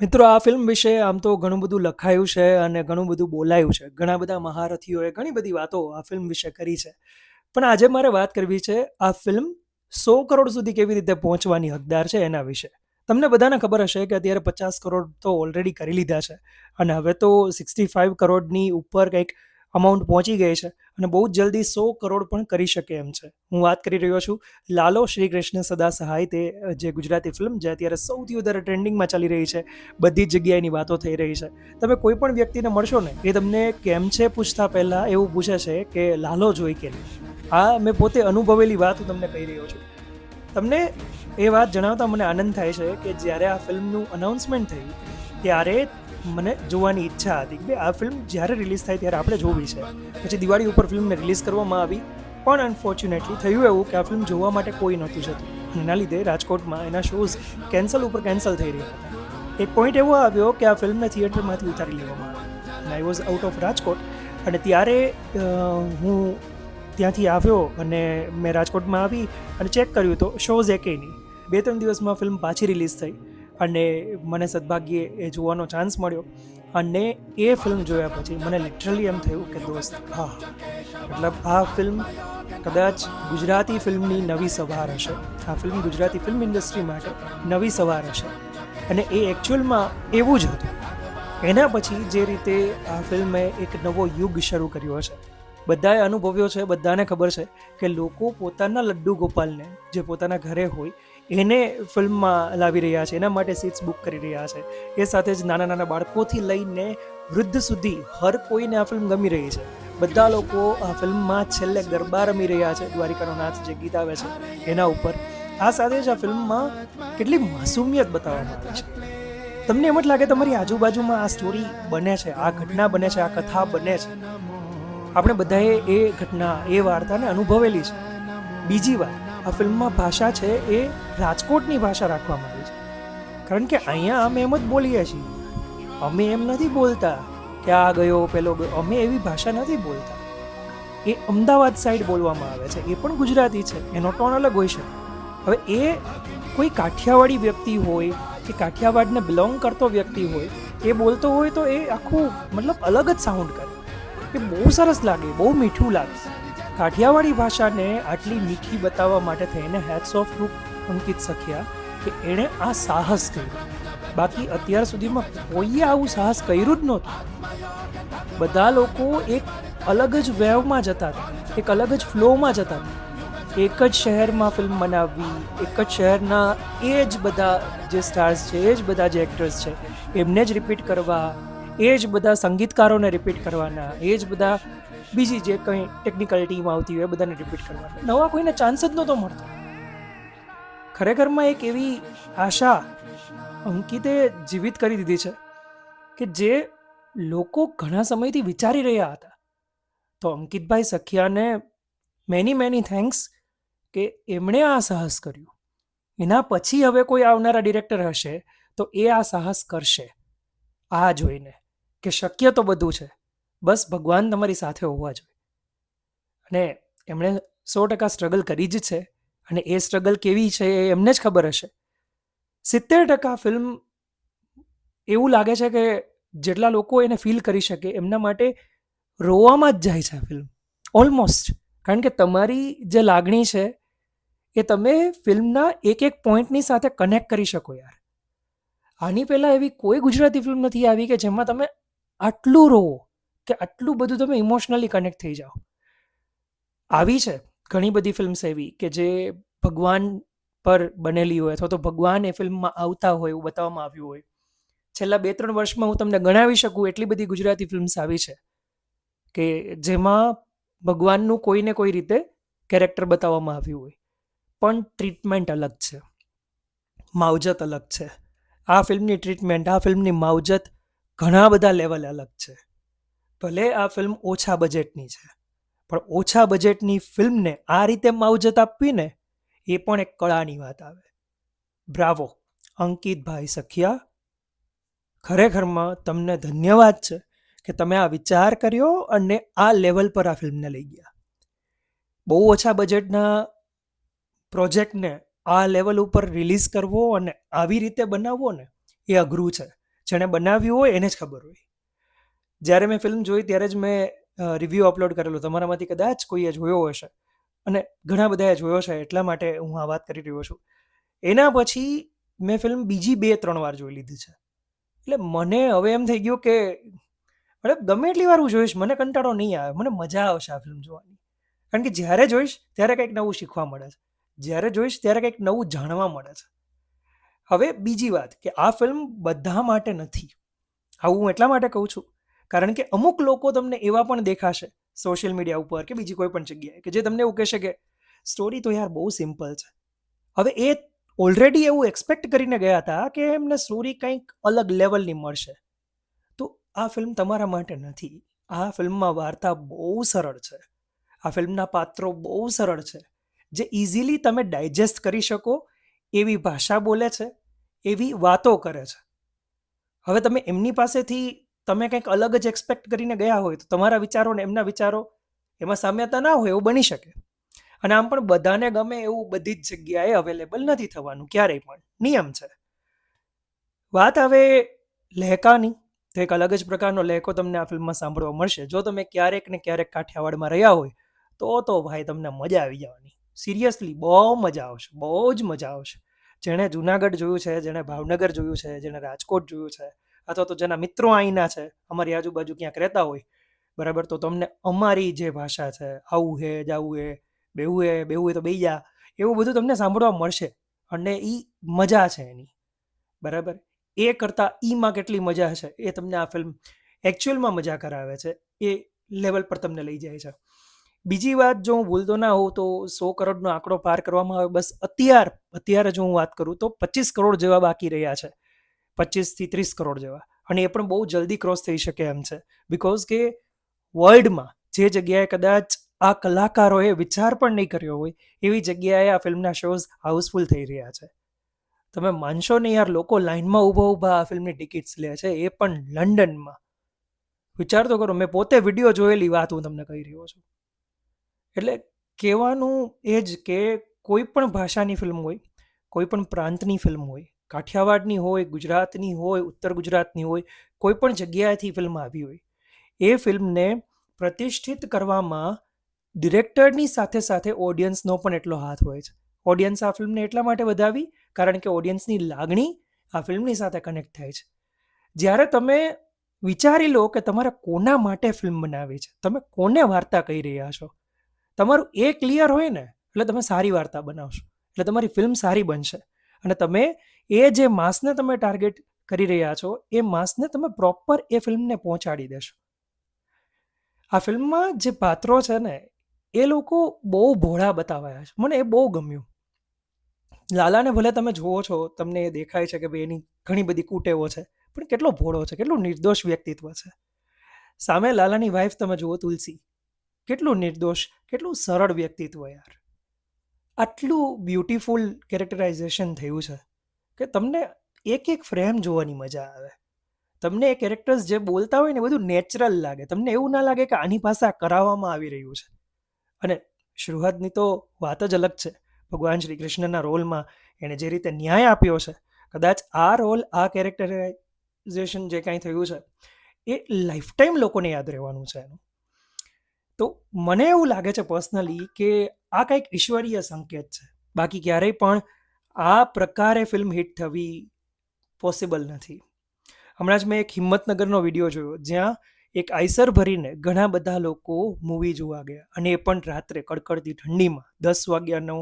મિત્રો, આ ફિલ્મ વિશે આમ તો ઘણું બધું લખાયું છે અને ઘણું બધું બોલાયું છે. ઘણા બધા મહારથીઓએ ઘણી બધી વાતો આ ફિલ્મ વિશે કરી છે. પણ આજે મારે વાત કરવી છે આ ફિલ્મ 100 કરોડ સુધી કેવી રીતે પહોંચવાની હકદાર છે એના વિશે. તમને બધાને ખબર હશે કે અત્યારે 50 કરોડ તો ઓલરેડી કરી લીધા છે અને હવે તો 65 કરોડની ઉપર કંઈક અમાઉન્ટ પહોંચી ગઈ છે અને બહુ જ જલ્દી 100 કરોડ પણ કરી શકે એમ છે. હું વાત કરી રહ્યો છું લાલો શ્રી કૃષ્ણ સદા સહાય, તે જે ગુજરાતી ફિલ્મ જે અત્યારે સૌથી વધારે ટ્રેન્ડિંગમાં ચાલી રહી છે. બધી જ જગ્યાએની વાતો થઈ રહી છે. તમે કોઈ પણ વ્યક્તિને મળશો ને એ તમને કેમ છે પૂછતા પહેલાં એવું પૂછે છે કે લાલો જોઈ કે નહીં. આ મેં પોતે અનુભવેલી વાત હું તમને કહી રહ્યો છું. તમને એ વાત જણાવતા મને આનંદ થાય છે કે જ્યારે આ ફિલ્મનું અનાઉન્સમેન્ટ થયું ત્યારે મને જોવાની ઈચ્છા હતી કે આ ફિલ્મ જ્યારે રિલીઝ થાય ત્યારે આપણે જોવી છે. પછી દિવાળી ઉપર ફિલ્મને રિલીઝ કરવામાં આવી, પણ અનફોર્ચ્યુનેટલી થયું એવું કે આ ફિલ્મ જોવા માટે કોઈ નહોતું જતું. એના લીધે રાજકોટમાં એના શોઝ કેન્સલ ઉપર કેન્સલ થઈ રહ્યા હતા. એક પોઈન્ટ એવો આવ્યો કે આ ફિલ્મને થિયેટરમાંથી ઉતારી લેવામાં આવી અને I was out of Rajkot. અને ત્યારે હું ત્યાંથી આવ્યો અને મેં રાજકોટમાં આવી અને ચેક કર્યું તો શોઝ એકેય નહીં. 2-3 દિવસમાં ફિલ્મ પાછી રિલીઝ થઈ અને મને સદભાગ્યે એ જોવાનો ચાન્સ મળ્યો. અને એ ફિલ્મ જોયા પછી મને લિટરલી એમ થયું કે દોસ્ત, હા, મતલબ આ ફિલ્મ કદાચ ગુજરાતી ફિલ્મની નવી સવાર હશે. આ ફિલ્મ ગુજરાતી ફિલ્મ ઇન્ડસ્ટ્રી માટે નવી સવાર હશે. અને એ એકચ્યુઅલમાં એવું જ હતું. એના પછી જે રીતે આ ફિલ્મે એક નવો યુગ શરૂ કર્યો છે, બધાએ અનુભવ્યો છે, બધાને ખબર છે કે લોકો પોતાના લડ્ડુ ગોપાલને જે પોતાના ઘરે હોય એને ફિલ્મમાં લાવી રહ્યા છે, એના માટે સીટ્સ બુક કરી રહ્યા છે. એ સાથે જ નાના નાના બાળકોથી લઈને વૃદ્ધ સુધી હર કોઈને આ ફિલ્મ ગમી રહી છે. બધા લોકો આ ફિલ્મમાં છેલ્લે ગરબા રમી રહ્યા છે. દ્વારિકાનો નાથ જે ગીત આવે છે એના ઉપર. આ સાથે જ આ ફિલ્મમાં કેટલી માસુમિયત બતાવવામાં આવી છે. તમને એમ જ લાગે તમારી આજુબાજુમાં આ સ્ટોરી બને છે, આ ઘટના બને છે, આ કથા બને છે. આપણે બધાએ એ ઘટના, એ વાર્તાને અનુભવેલી છે. બીજી વાત, આ ફિલ્મમાં ભાષા છે એ રાજકોટની ભાષા રાખવામાં આવી છે. કારણ કે અહીંયા અમે એમ જ બોલીએ છીએ. અમે એમ નથી બોલતા કે આ ગયો પેલો ગયો, અમે એવી ભાષા નથી બોલતા. એ અમદાવાદ સાઈડ બોલવામાં આવે છે. એ પણ ગુજરાતી છે, એનો ટોન અલગ હોય છે. હવે એ કોઈ કાઠિયાવાડી વ્યક્તિ હોય કે કાઠિયાવાડને બિલોંગ કરતો વ્યક્તિ હોય, એ બોલતો હોય તો એ આખું મતલબ અલગ જ સાઉન્ડ કરે. એ બહુ સરસ લાગે, બહુ મીઠું લાગે. કાઠિયાવાડી ભાષાને આટલી મીઠી બતાવવા માટે થઈને હેટ્સ ઓફ ટુ અંકિત સખિયા કે એણે આ સાહસ કર્યું. બાકી અત્યાર સુધીમાં કોઈએ આવું સાહસ કર્યું જ નહોતું. બધા લોકો એક અલગ જ વેવમાં જતા હતા, એક અલગ જ ફ્લોમાં જતા હતા. એક જ શહેરમાં ફિલ્મ બનાવવી, એક જ શહેરના એ જ બધા જે સ્ટાર્સ છે, એ જ બધા જે એક્ટર્સ છે, એમને જ રિપીટ કરવા, એ જ બધા સંગીતકારોને રિપીટ કરવાના, એ જ બધા બીજી જે કંઈ ટેકનિકલ ટીમ આવતી હોય એ બધાને રિપીટ કરવાના. નવા કોઈને ચાન્સ જ નહોતો મળતો. ખરેખરમાં એક એવી આશા અંકિતે જીવિત કરી દીધી છે કે જે લોકો ઘણા સમયથી વિચારી રહ્યા હતા. તો અંકિતભાઈ સખિયાને મેની થેન્ક્સ કે એમણે આ સાહસ કર્યું. એના પછી હવે કોઈ આવનારા ડિરેક્ટર હશે તો એ આ સાહસ કરશે, આ જોઈને કે શક્ય તો બધું છે, બસ ભગવાન તમારી સાથે હોવા જોઈએ. અને એમણે 100% સ્ટ્રગલ કરી જ છે અને એ સ્ટ્રગલ કેવી છે એ એમને જ ખબર હશે. 70% ફિલ્મ એવું લાગે છે કે જેટલા લોકો એને ફીલ કરી શકે એમના માટે રોવામાં જ જાય છે આ ફિલ્મ ઓલમોસ્ટ. કારણ કે તમારી જે લાગણી છે એ તમે ફિલ્મના એક એક પોઈન્ટની સાથે કનેક્ટ કરી શકો યાર. આની પહેલાં એવી કોઈ ગુજરાતી ફિલ્મ નથી આવી કે જેમાં તમે આટલું રોવો કે આટલું બધું તમે ઇમોશનલી કનેક્ટ થઈ જાઓ. આવી છે ઘણી બધી ફિલ્મ્સ એવી કે જે ભગવાન પર બનેલી હોય અથવા તો ભગવાન એ ફિલ્મમાં આવતા હોય એવું બતાવવામાં આવ્યું હોય. છેલ્લા 2-3 વર્ષમાં હું તમને ગણાવી શકું એટલી બધી ગુજરાતી ફિલ્મ્સ આવી છે કે જેમાં ભગવાનનું કોઈને કોઈ રીતે કેરેક્ટર બતાવવામાં આવ્યું હોય, પણ ટ્રીટમેન્ટ અલગ છે, માવજત અલગ છે. આ ફિલ્મની ટ્રીટમેન્ટ, આ ફિલ્મની માવજત ઘણા બધા લેવલે અલગ છે. ભલે આ ફિલ્મ ઓછા બજેટની છે, પણ ઓછા બજેટની ફિલ્મને આ રીતે માવજત આપવી ને એ પણ એક કળાની વાત આવે. બ્રાવો અંકિતભાઈ સખિયા, ખરેખરમાં તમને ધન્યવાદ છે કે તમે આ વિચાર કર્યો અને આ લેવલ પર આ ફિલ્મને લઈ ગયા. બહુ ઓછા બજેટના પ્રોજેક્ટને આ લેવલ ઉપર રિલીઝ કરવો અને આવી રીતે બનાવવો ને એ અઘરું છે. જેણે બનાવ્યું હોય એને જ ખબર હોય. જ્યારે મેં ફિલ્મ જોઈ ત્યારે જ મેં રિવ્યૂ અપલોડ કરેલો, તમારામાંથી કદાચ કોઈએ જોયો હશે અને ઘણા બધાએ જોયો છે, એટલા માટે હું આ વાત કરી રહ્યો છું. એના પછી મેં ફિલ્મ બીજી 2-3 વાર જોઈ લીધી છે. એટલે મને હવે એમ થઈ ગયું કે મતલબ ગમે એટલી વાર હું જોઈશ મને કંટાળો નહીં આવે, મને મજા આવશે આ ફિલ્મ જોવાની. કારણ કે જ્યારે જોઈશ ત્યારે કંઈક નવું શીખવા મળે છે, જ્યારે જોઈશ ત્યારે કંઈક નવું જાણવા મળે છે. હવે બીજી વાત કે આ ફિલ્મ બધા માટે નથી. આવું હું એટલા માટે કહું છું કારણ કે અમુક લોકો તમને એવા પણ દેખાશે સોશિયલ મીડિયા ઉપર કે બીજી કોઈ પણ જગ્યાએ કે જે તમને એવું કહેશે કે સ્ટોરી તો યાર બહુ સિમ્પલ છે. હવે એ ઓલરેડી એવું એક્સપેક્ટ કરીને ગયા હતા કે એમને સ્ટોરી કંઈક અલગ લેવલની મળશે. તો આ ફિલ્મ તમારા માટે નથી. આ ફિલ્મમાં વાર્તા બહુ સરળ છે. આ ફિલ્મના પાત્રો બહુ સરળ છે, જે ઇઝીલી તમે ડાયજેસ્ટ કરી શકો એવી ભાષા બોલે છે, એવી વાતો કરે છે. હવે તમે એમની પાસેથી તમે કંઈક અલગ જ એક્સપેક્ટ કરીને ગયા હોય તો તમારા વિચારો ને એમના વિચારો એમાં સામ્યતા ના હોય એવું બની શકે. અને આમ પણ બધાને ગમે એવું બધી જ જગ્યાએ અવેલેબલ નથી થવાનું ક્યારેય પણ, નિયમ છે. વાત હવે લહેકાની, તો એક અલગ જ પ્રકારનો લહેકો તમને આ ફિલ્મમાં સાંભળવા મળશે. જો તમે ક્યારેક ને ક્યારેક કાઠિયાવાડમાં રહ્યા હોય તો ભાઈ તમને મજા આવી જવાની. સિરિયસલી બહુ મજા આવશે, બહુ જ મજા આવશે. જેણે જુનાગઢ જોયું છે, જેણે ભાવનગર જોયું છે, જેણે રાજકોટ જોયું છે, અથવા તો જેના મિત્રો અહીંના છે, અમારી આજુબાજુ ક્યાંક રહેતા હોય, બરાબર, તો તમને અમારી જે ભાષા છે, આવું હે જાવું હે, બેવું હે તો બેહી જા, એવું બધું તમને સાંભળવા મળશે. અને એ મજા છે એની, બરાબર. એ કરતાં ઈમાં કેટલી મજા છે એ તમને આ ફિલ્મ એકચ્યુઅલમાં મજા કરાવે છે, એ લેવલ પર તમને લઈ જાય છે. બીજી વાત, જો હું ભૂલતો ના હોઉં તો 100 કરોડનો આંકડો પાર કરવામાં આવે બસ અત્યારે જો હું વાત કરું તો 25 કરોડ જેવા બાકી રહ્યા છે, 25 થી 30 કરોડ જેવા. અને એ પણ બહુ જલ્દી ક્રોસ થઈ શકે એમ છે, બિકોઝ કે વર્લ્ડમાં જે જગ્યાએ કદાચ આ કલાકારોએ વિચાર પણ નહીં કર્યો હોય એવી જગ્યાએ આ ફિલ્મના શોઝ હાઉસફુલ થઈ રહ્યા છે. તમે માનશો નહીં યાર, લોકો લાઇનમાં ઊભા આ ફિલ્મની ટિકિટ્સ લે છે, એ પણ લંડનમાં. વિચાર તો કરો, મેં પોતે વિડીયો જોયેલી વાત હું તમને કહી રહ્યો છું. એટલે કહેવાનું એ જ કે કોઈ પણ ભાષાની ફિલ્મ હોય, કોઈ પણ પ્રાંતની ફિલ્મ હોય, કાઠિયાવાડની હોય, ગુજરાતની હોય, ઉત્તર ગુજરાતની હોય, કોઈ પણ જગ્યાએથી ફિલ્મ આવી હોય, એ ફિલ્મને પ્રતિષ્ઠિત કરવામાં ડિરેક્ટરની સાથે સાથે ઓડિયન્સનો પણ એટલો હાથ હોય છે. ઓડિયન્સ આ ફિલ્મને એટલા માટે વધાવી કારણ કે ઓડિયન્સની લાગણી આ ફિલ્મની સાથે કનેક્ટ થાય છે. જ્યારે તમે વિચારી લો કે તમારે કોના માટે ફિલ્મ બનાવી છે, તમે કોને વાર્તા કહી રહ્યા છો, તમારું એ ક્લિયર હોય ને એટલે તમે સારી વાર્તા બનાવશો, એટલે તમારી ફિલ્મ સારી બનશે. અને તમે એ જે માસને તમે ટાર્ગેટ કરી રહ્યા છો એ માસને તમે પ્રોપર એ ફિલ્મને પહોંચાડી દેશો. આ ફિલ્મમાં જે પાત્રો છે ને એ લોકો બહુ ભોળા બતાવાયા છે, મને એ બહુ ગમ્યું. લાલાને ભલે તમે જુઓ છો, તમને એ દેખાય છે કે ભાઈ એની ઘણી બધી કુટેવો છે, પણ કેટલો ભોળો છે, કેટલું નિર્દોષ વ્યક્તિત્વ છે. સામે લાલાની વાઈફ તમે જુઓ તુલસી, કેટલું નિર્દોષ, કેટલું સરળ વ્યક્તિત્વ યાર. આટલું બ્યુટીફુલ કેરેક્ટરાઇઝેશન થયું છે કે તમને એક એક ફ્રેમ જોવાની મજા આવે. તમને એ કેરેક્ટર્સ જે બોલતા હોય ને બધું નેચરલ લાગે, તમને એવું ના લાગે કે આની પાસે આ કરાવવામાં આવી રહ્યું છે. અને શરૂઆતની તો વાત જ અલગ છે. ભગવાન શ્રી કૃષ્ણના રોલમાં એણે જે રીતે ન્યાય આપ્યો છે, કદાચ આ રોલ, આ કેરેક્ટરાઇઝેશન જે કાંઈ થયું છે એ લાઈફ ટાઈમ લોકોને યાદ રહેવાનું છે એનું. તો મને એવું લાગે છે પર્સનલી કે આ કંઈક ઈશ્વરીય સંકેત છે. બાકી ક્યારેય પણ આ પ્રકારે ફિલ્મ હિટ થવી પોસિબલ નથી. હમણાં જ મેં એક હિંમતનગરનો વિડીયો જોયો જ્યાં એક આઈસર ભરીને ઘણા બધા લોકો મૂવી જોવા ગયા, અને એ પણ રાત્રે કડકડતી ઠંડીમાં 10 વાગ્યાનો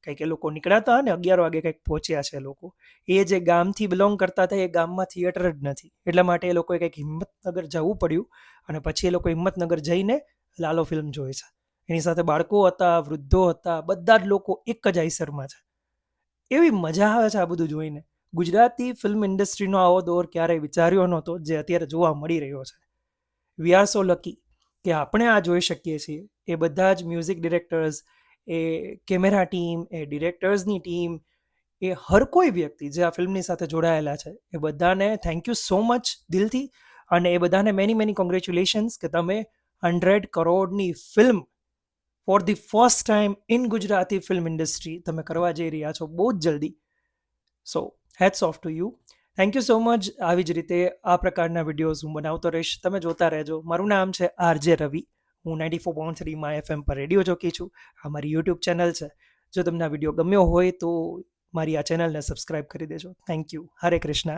કંઈક એ લોકો નીકળ્યા હતા અને 11 વાગે કંઈક પહોંચ્યા છે લોકો. એ જે ગામથી બિલોંગ કરતા હતા એ ગામમાં થિયેટર જ નથી, એટલા માટે એ લોકોએ કંઈક હિંમતનગર જવું પડ્યું, અને પછી એ લોકો હિંમતનગર જઈને લાલો ફિલ્મ જોઈ છે. એની સાથે બાળકો હતા, વૃદ્ધો હતા, બધા જ લોકો એક જ આઈસરમાં છે. એવી મજા આવે છે આ બધું જોઈને. ગુજરાતી ફિલ્મ ઇન્ડસ્ટ્રીનો આવો દોર ક્યારેય વિચાર્યો નહોતો જે અત્યારે જોવા મળી રહ્યો છે. વી આર સો લકી કે આપણે આ જોઈ શકીએ છીએ. એ બધા જ મ્યુઝિક ડિરેક્ટર્સ, એ કેમેરા ટીમ, એ ડિરેક્ટર્સની ટીમ, એ હર કોઈ વ્યક્તિ જે આ ફિલ્મની સાથે જોડાયેલા છે એ બધાને થેન્ક યુ સો મચ દિલથી. અને એ બધાને મેની મેની કોંગ્રેચ્યુલેશન્સ કે તમે 100 કરોડની film for the first time in Gujarati film industry તમે કરવા જઈ રહ્યા છો બહુ જ જલ્દી. So hats off to you. Thank you so much. આવી જ રીતે આ પ્રકારના વિડીયોઝ હું બનાવતો રહીશ. તમે જોતા રહેજો. મારું નામ છે આરજે રવિ. હું 94.3 માં FM પર રેડિયો જોકી છું. આ મારી યુટ્યુબ ચેનલ છે. જો તમને આ વિડીયો ગમ્યો હોય તો મારી આ ચેનલને સબસ્ક્રાઈબ કરી દેજો. Thank you. હરે કૃષ્ણ.